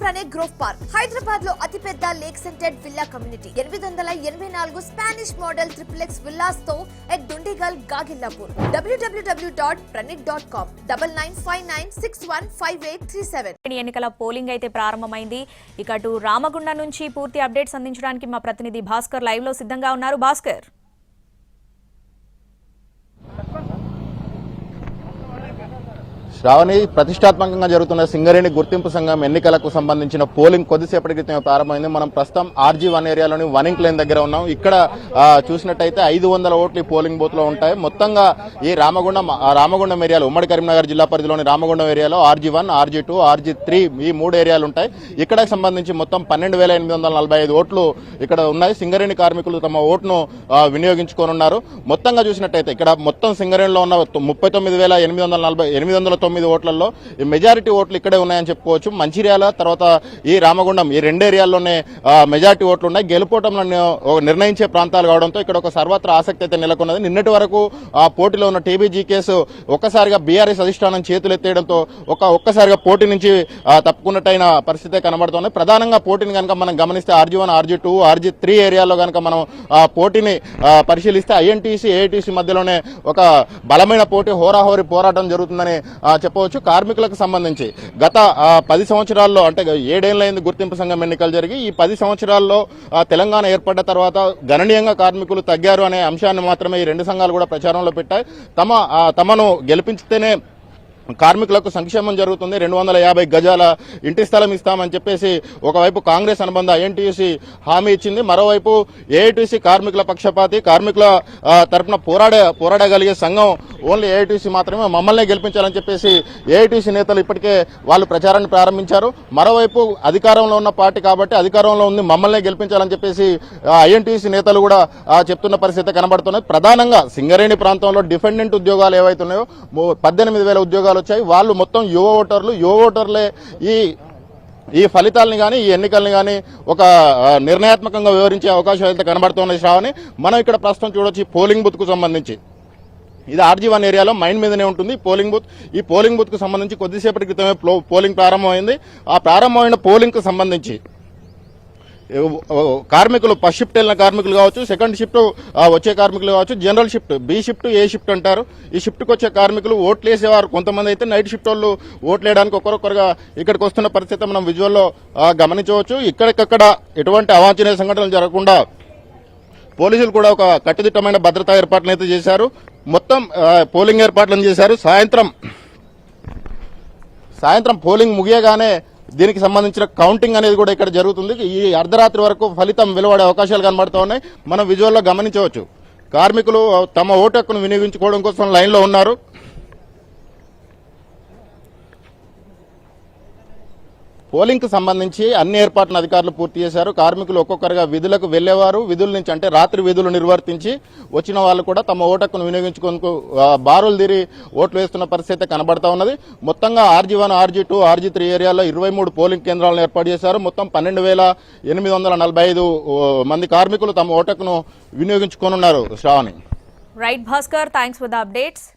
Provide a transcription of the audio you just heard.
దగ్గరలోనే grove park, Hyderabad లో అతిపెద్ద lake scented villa community, 884 Spanish model XXX villas తో ఎట్ దుండిగల్ గాగిల్లాపూర్. www.pranit.com 9959615837. ఎన్నికల పోలింగ్ అయితే ప్రారంభమైంది. ఇక అటు రామగుండం నుంచి పూర్తి అప్డేట్స్ అందించడానికి మా ప్రతినిధి భాస్కర్ లైవ్ లో సిద్ధంగా ఉన్నారు. భాస్కర్, శ్రావణి, ప్రతిష్టాత్మకంగా జరుగుతున్న సింగరేణి గుర్తింపు సంఘం ఎన్నికలకు సంబంధించిన పోలింగ్ కొద్దిసేపటి క్రితమే ప్రారంభమైంది. మనం ప్రస్తుతం RG1 ఏరియాలోని వనింగ్ లేన్ దగ్గర ఉన్నాం. ఇక్కడ చూసినట్టయితే 500 ఓట్లు పోలింగ్ బూత్ లో ఉంటాయి. మొత్తంగా ఈ రామగుండం ఏరియాలో, ఉమ్మడి కరీంనగర్ జిల్లా పరిధిలోని రామగుండం ఏరియాలో RG1, RG2, RG3 ఈ 3 ఏరియాలు ఉంటాయి. ఇక్కడ సంబంధించి మొత్తం 12,845 ఓట్లు ఇక్కడ ఉన్నాయి. సింగరేణి కార్మికులు తమ ఓటును వినియోగించుకోనున్నారు. మొత్తంగా చూసినట్టయితే ఇక్కడ మొత్తం సింగరేణిలో ఉన్న 39,809 ఓట్లలో మెజారిటీ ఓట్లు ఇక్కడే ఉన్నాయని చెప్పుకోవచ్చు. మంచిర్యాల తర్వాత ఈ రామగుండం ఈ 2 ఏరియాల్లోనే మెజారిటీ ఓట్లు ఉన్నాయి. గెలుపోవటంలో నిర్ణయించే ప్రాంతాలు కావడంతో ఇక్కడ ఒక సర్వత్రా ఆసక్తి అయితే నెలకొన్నది. నిన్నటి వరకు పోటీలో ఉన్న TBG కేసు ఒక్కసారిగా బీఆర్ఎస్ అధిష్టానం చేతులు ఎత్తేయడంతో ఒక్కసారిగా పోటీ నుంచి తప్పుకున్నట్టయిన పరిస్థితే కనబడుతోంది. ప్రధానంగా పోటీని కనుక మనం గమనిస్తే RG1, RG2, RG3 ఏరియాలో కనుక మనం పోటీని పరిశీలిస్తే INTC, AITC మధ్యలోనే ఒక బలమైన పోటీ, హోరాహోరీ పోరాటం జరుగుతుందని చెప్పవచ్చు. కార్మికులకు సంబంధించి గత 10 సంవత్సరాల్లో, అంటే 7 ఏళ్లైంది గుర్తింపు సంఘం ఎన్నికలు జరిగి. ఈ 10 సంవత్సరాల్లో తెలంగాణ ఏర్పడ్డ తర్వాత గణనీయంగా కార్మికులు తగ్గారు అనే అంశాన్ని మాత్రమే ఈ 2 సంఘాలు కూడా ప్రచారంలో పెట్టాయి. తమను గెలిపించితేనే కార్మికులకు సంక్షేమం జరుగుతుంది, 250 గజాల ఇంటి స్థలం ఇస్తామని చెప్పేసి ఒకవైపు కాంగ్రెస్ అనుబంధ INTC హామీ ఇచ్చింది. మరోవైపు AITC కార్మికుల పక్షపాతి, కార్మికుల తరఫున పోరాడగలిగే సంఘం ఓన్లీ AITC మాత్రమే, మమ్మల్ని గెలిపించాలని చెప్పేసి AITC నేతలు ఇప్పటికే వాళ్ళు ప్రచారాన్ని ప్రారంభించారు. మరోవైపు అధికారంలో ఉన్న పార్టీ కాబట్టి అధికారంలో ఉంది, మమ్మల్ని గెలిపించాలని చెప్పేసి INTC నేతలు కూడా చెప్తున్న పరిస్థితి కనబడుతున్నాయి. ప్రధానంగా సింగరేణి ప్రాంతంలో డిఫెండెంట్ ఉద్యోగాలు ఏవైతున్నాయో 18,000 ఉద్యోగాలు వచ్చాయి. వాళ్ళు మొత్తం యువ ఓటర్లే ఈ ఫలితాలని కానీ ఈ ఎన్నికల్ని కానీ ఒక నిర్ణయాత్మకంగా వివరించే అవకాశం అయితే కనబడుతున్నాయి. శ్రావణి, మనం ఇక్కడ ప్రస్తుతం చూడొచ్చు పోలింగ్ బూత్ కు సంబంధించి. ఇది RG1 ఏరియాలో మైండ్ మీదనే ఉంటుంది పోలింగ్ బూత్. ఈ పోలింగ్ బూత్ కు సంబంధించి కొద్దిసేపటి క్రితమే పోలింగ్ ప్రారంభమైంది. ఆ ప్రారంభమైన పోలింగ్ కు సంబంధించి కార్మికులు ఫస్ట్ షిఫ్ట్ వెళ్ళిన కార్మికులు కావచ్చు, సెకండ్ షిఫ్ట్ వచ్చే కార్మికులు కావచ్చు, general shift, B shift, A shift అంటారు. ఈ షిఫ్ట్కి వచ్చే కార్మికులు ఓట్లు వేసేవారు. కొంతమంది అయితే నైట్ షిఫ్ట్ వాళ్ళు ఓట్లు వేయడానికి ఒక్కొక్కరుగా ఇక్కడికి వస్తున్న పరిస్థితి మనం విజువల్లో గమనించవచ్చు. ఇక్కడికక్కడ ఎటువంటి అవాంఛనీయ సంఘటనలు జరగకుండా పోలీసులు కూడా ఒక కట్టుదిట్టమైన భద్రతా ఏర్పాట్లను అయితే చేశారు. మొత్తం పోలింగ్ ఏర్పాట్లను చేశారు. సాయంత్రం పోలింగ్ ముగియగానే దీనికి సంబంధించిన కౌంటింగ్ అనేది కూడా ఇక్కడ జరుగుతుంది. ఈ అర్ధరాత్రి వరకు ఫలితం వెలువడే అవకాశాలు కనబడుతూ ఉన్నాయి. మనం విజువల్లో గమనించవచ్చు. కార్మికులు తమ ఓటు హక్కును వినియోగించుకోవడం కోసం లైన్లో ఉన్నారు. పోలింగ్ కు సంబంధించి అన్ని ఏర్పాట్లను అధికారులు పూర్తి చేశారు. కార్మికులు ఒక్కొక్కరుగా విధులకు వెళ్లేవారు. విధుల నుంచి అంటే రాత్రి విధులు నిర్వర్తించి వచ్చిన వాళ్ళు కూడా తమ ఓటు హక్కును వినియోగించుకుంటూ బారులు తీరి ఓట్లు వేస్తున్న పరిస్థితి కనబడతా ఉన్నది. మొత్తంగా RG1, RG2, RG3 ఏరియాలో 23 పోలింగ్ కేంద్రాలను ఏర్పాటు చేశారు. మొత్తం 12,845 మంది కార్మికులు తమ ఓటు హక్కును వినియోగించుకోనున్నారు. Sravani. Right Bhaskar, thanks for the updates.